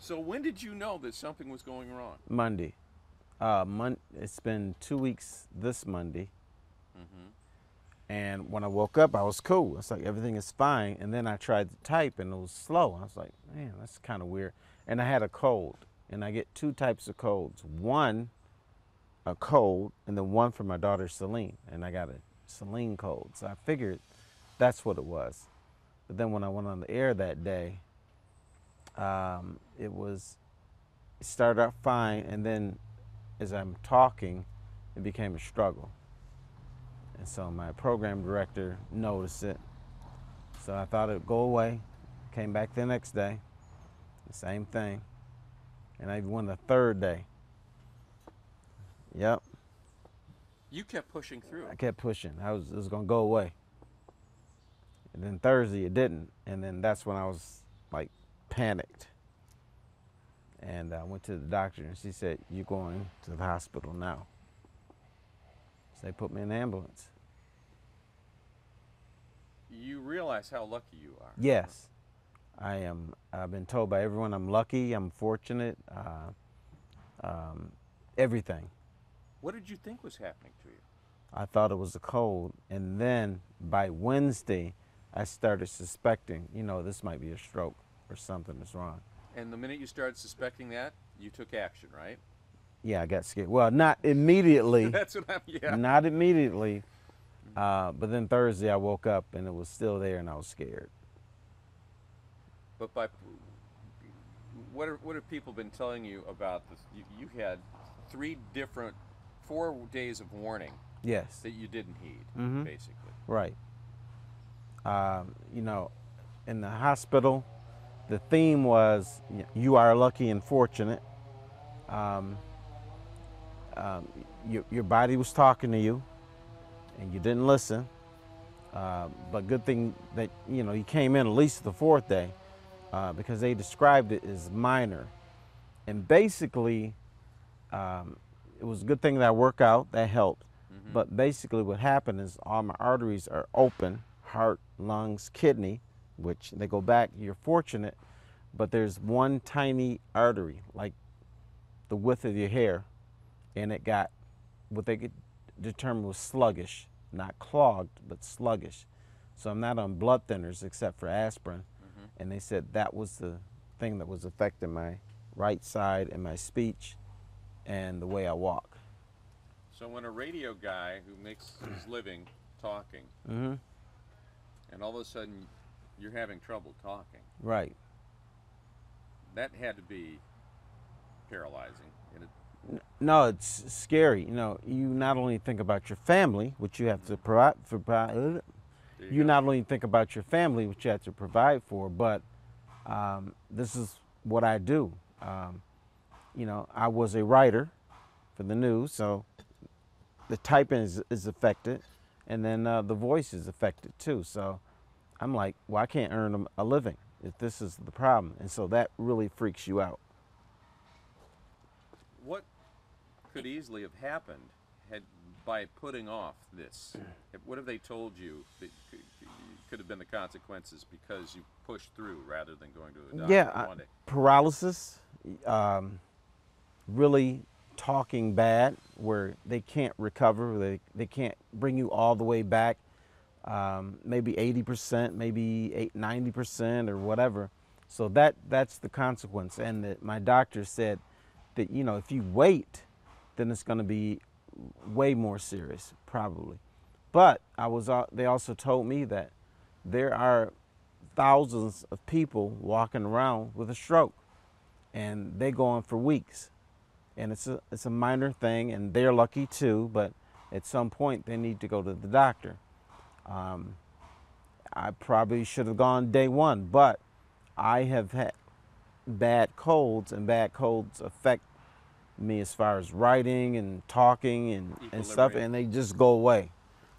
So when did you know that something was going wrong? Monday. It's been 2 weeks this Monday. Mm-hmm. And when I woke up, I was cool. It's like everything is fine. And then I tried to type and it was slow. I was like, man, that's kind of weird. And I had a cold. And I get two types of colds. One, a cold, and then one for my daughter Celine. And I got a Celine cold. So I figured that's what it was. But then when I went on the air that day, it started out fine. And then as I'm talking, it became a struggle. And so my program director noticed it. So I thought it'd go away. Came back the next day, the same thing. And I even went the third day. Yep, You kept pushing through. I kept pushing. It was gonna go away. And then Thursday it didn't. And then that's when I was like panicked. And I went to the doctor and she said, "You're going to the hospital now." So they put me in the ambulance. You realize how lucky you are. Yes, I am. I've been told by everyone I'm lucky, I'm fortunate, everything. What did you think was happening to you? I thought it was a cold. And then by Wednesday, I started suspecting, this might be a stroke or something is wrong. And the minute you started suspecting that, you took action, right? Yeah, I got scared. Well, not immediately, That's what I'm. Yeah. not immediately. But then Thursday I woke up and it was still there and I was scared. But what have people been telling you about this? You had 4 days of warning Yes. that you didn't heed, Mm-hmm. basically. Right. You know, in the hospital, the theme was you are lucky and fortunate. Um, your body was talking to you and you didn't listen. But good thing that, you came in at least the fourth day because they described it as minor. And basically, it was a good thing that I work out, that helped. Mm-hmm. But basically what happened is all my arteries are open, heart, lungs, kidney, which they go back, you're fortunate, but there's one tiny artery, like the width of your hair, and it got what they could determine was sluggish, not clogged, but sluggish. So I'm not on blood thinners except for aspirin. Mm-hmm. And they said that was the thing that was affecting my right side and my speech and the way I walk. So when a radio guy who makes his living talking, Mm-hmm. and all of a sudden you're having trouble talking, Right. that had to be paralyzing. No, it's scary. You not only think about your family, which you have to provide for. There you You go. not only think about your family, which you have to provide for, but this is what I do. I was a writer for the news, so the typing is affected, and then the voice is affected too. So I'm like, well, I can't earn a living if this is the problem, and so that really freaks you out. What could easily have happened had by putting off this? What have they told you that could have been the consequences because you pushed through rather than going to a doctor Yeah, one day? paralysis, really talking bad, where they can't recover, they can't bring you all the way back, maybe 80%, maybe 90% or whatever. So that's the consequence. And my doctor said that, if you wait, then it's going to be way more serious, probably. But they also told me that there are thousands of people walking around with a stroke, and they go on for weeks. And it's a minor thing, and they're lucky too. But at some point, they need to go to the doctor. I probably should have gone day one, but I have had bad colds, and bad colds affect me as far as writing and talking and stuff, Equilibrium. and they just go away.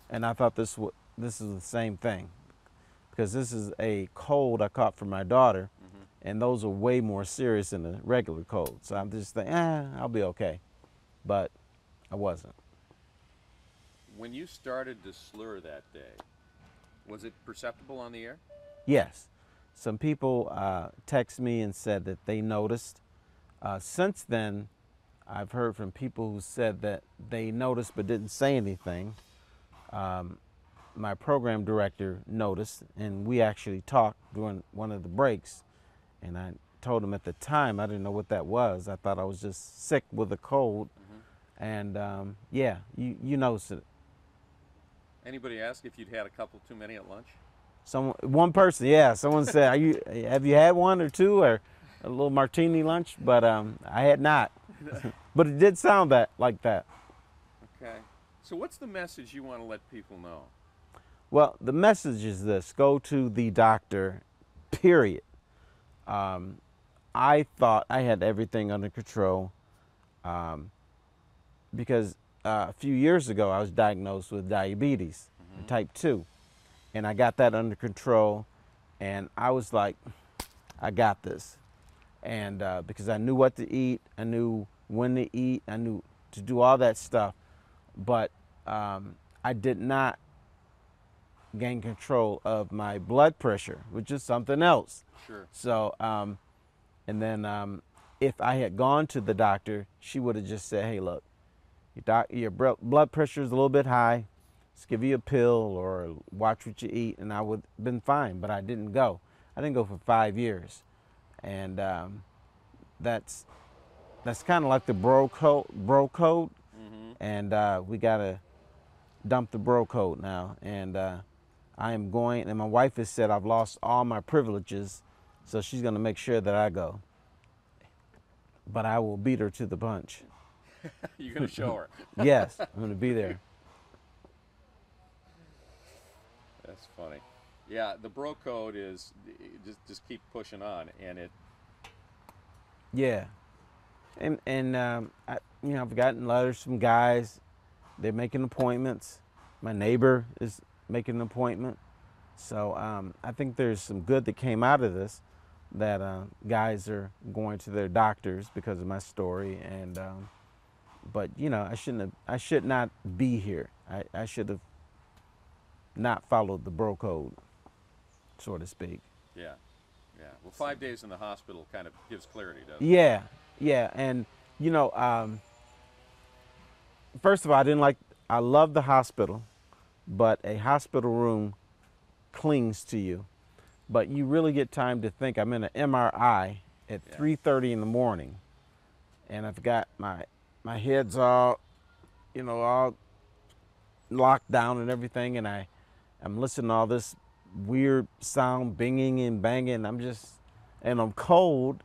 And I thought this is the same thing, because this is a cold I caught from my daughter, Mm-hmm. and those are way more serious than a regular cold. So I'm just thinking, I'll be okay. But I wasn't. When you started to slur that day, was it perceptible on the air? Yes. some people text me and said that they noticed. Since then, I've heard from people who said that they noticed but didn't say anything. My program director noticed, and we actually talked during one of the breaks, and I told him at the time I didn't know what that was. I thought I was just sick with a cold, and yeah, you noticed it. Anybody ask if you'd had a couple too many at lunch? One person, yeah, someone said, have you had one or two or a little martini lunch? But I had not. But it did sound like that. Okay. So what's the message you want to let people know? Well, the message is this: go to the doctor, period. I thought I had everything under control because a few years ago I was diagnosed with diabetes, type 2. And I got that under control, and I was like, I got this. And because I knew what to eat, I knew when to eat, I knew to do all that stuff. But I did not gain control of my blood pressure, which is something else. Sure. So, and then if I had gone to the doctor, she would have just said, hey, look, your blood pressure is a little bit high. Let's give you a pill or watch what you eat, and I would have been fine. But I didn't go. I didn't go for 5 years. And that's kind of like the bro code. And we got to dump the bro code now. And I am going, and my wife has said I've lost all my privileges, so she's going to make sure that I go. But I will beat her to the punch. You're going to show her. Yes, I'm going to be there. That's funny. Yeah, the bro code is just keep pushing on, and it. Yeah, and I've gotten letters from guys. They're making appointments. My neighbor is making an appointment. So I think there's some good that came out of this. That guys are going to their doctors because of my story, and but I should not be here. I should have not followed the bro code, so to speak. Yeah, yeah. Well, 5 days in the hospital kind of gives clarity, doesn't it? Yeah, yeah, and first of all, I love the hospital, but a hospital room clings to you. But you really get time to think. I'm in an MRI at 3:30 in the morning, and I've got my head's all locked down and everything, and I'm listening to all this weird sound, binging and banging. I'm cold,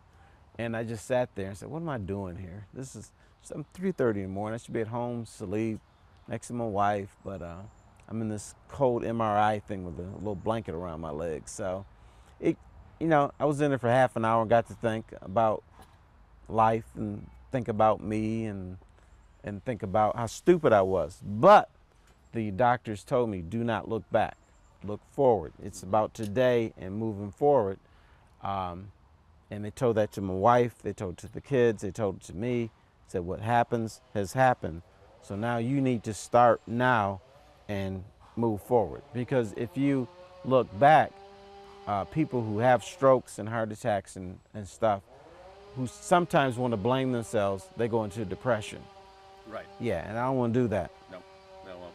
and I just sat there and said, "What am I doing here? I'm 3:30 in the morning. I should be at home, sleep, next to my wife, but I'm in this cold MRI thing with a little blanket around my legs." So, I was in there for half an hour and got to think about life and think about me and think about how stupid I was. But the doctors told me, do not look back, look forward. It's about today and moving forward. And they told that to my wife, they told it to the kids, they told it to me, said what happens has happened. So now you need to start now and move forward. Because if you look back, people who have strokes and heart attacks and stuff, who sometimes want to blame themselves, they go into depression. Right. Yeah, and I don't want to do that. No.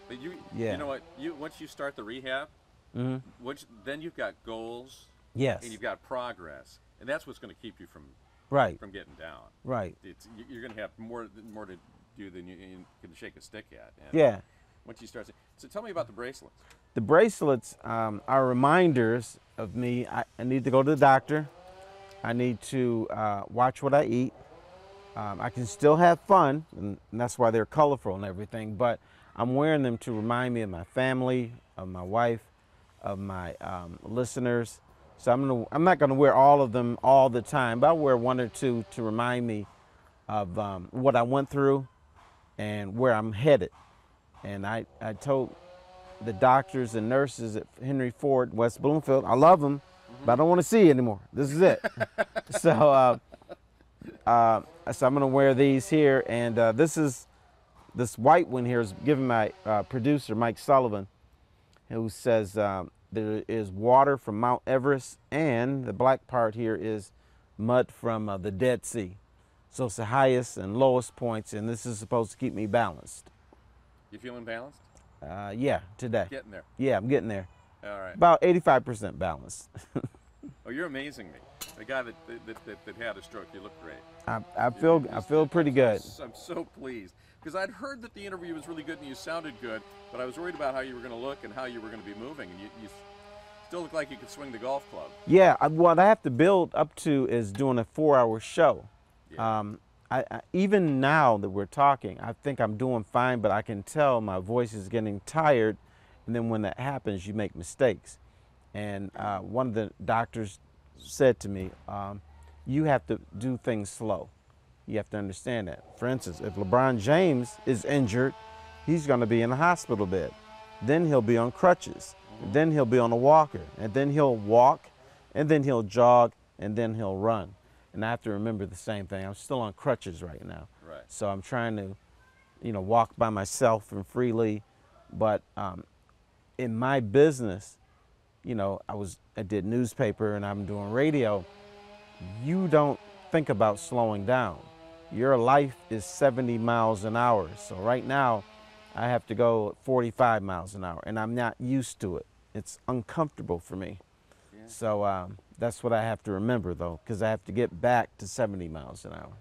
But you Yeah. know what? Once you start the rehab, then you've got goals. Yes. And you've got progress, and that's what's going to keep you from getting down. Right. You're going to have more to do than you can shake a stick at. And yeah. Once you start, so tell me about the bracelets. The bracelets are reminders of me. I need to go to the doctor. I need to watch what I eat. I can still have fun, and that's why they're colorful and everything, but I'm wearing them to remind me of my family, of my wife, of my listeners. So I'm not going to wear all of them all the time, but I'll wear one or two to remind me of what I went through and where I'm headed. And I told the doctors and nurses at Henry Ford, West Bloomfield, I love them, but I don't want to see you anymore. This is it. So I'm going to wear these here, and this white one here is given my producer, Mike Sullivan, who says, There is water from Mount Everest, and the black part here is mud from the Dead Sea. So it's the highest and lowest points, and this is supposed to keep me balanced. You feeling balanced? Yeah, today. Getting there. Yeah, I'm getting there. All right. About 85% balanced. Oh, you're amazing me. The guy that had a stroke, you look great. I feel pretty good. I'm so pleased. Because I'd heard that the interview was really good and you sounded good, but I was worried about how you were going to look and how you were going to be moving. And you still look like you could swing the golf club. Yeah, what I have to build up to is doing a 4-hour show. Yeah. Even now that we're talking, I think I'm doing fine, but I can tell my voice is getting tired. And then when that happens, you make mistakes. And one of the doctors said to me, you have to do things slow. You have to understand that. For instance, if LeBron James is injured, he's going to be in a hospital bed. Then he'll be on crutches. And then he'll be on a walker. And then he'll walk. And then he'll jog. And then he'll run. And I have to remember the same thing. I'm still on crutches right now. Right. So I'm trying to, walk by myself and freely. But in my business, I did newspaper and I'm doing radio. You don't think about slowing down. Your life is 70 miles an hour. So right now, I have to go 45 miles an hour, and I'm not used to it. It's uncomfortable for me. Yeah. So that's what I have to remember, though, because I have to get back to 70 miles an hour.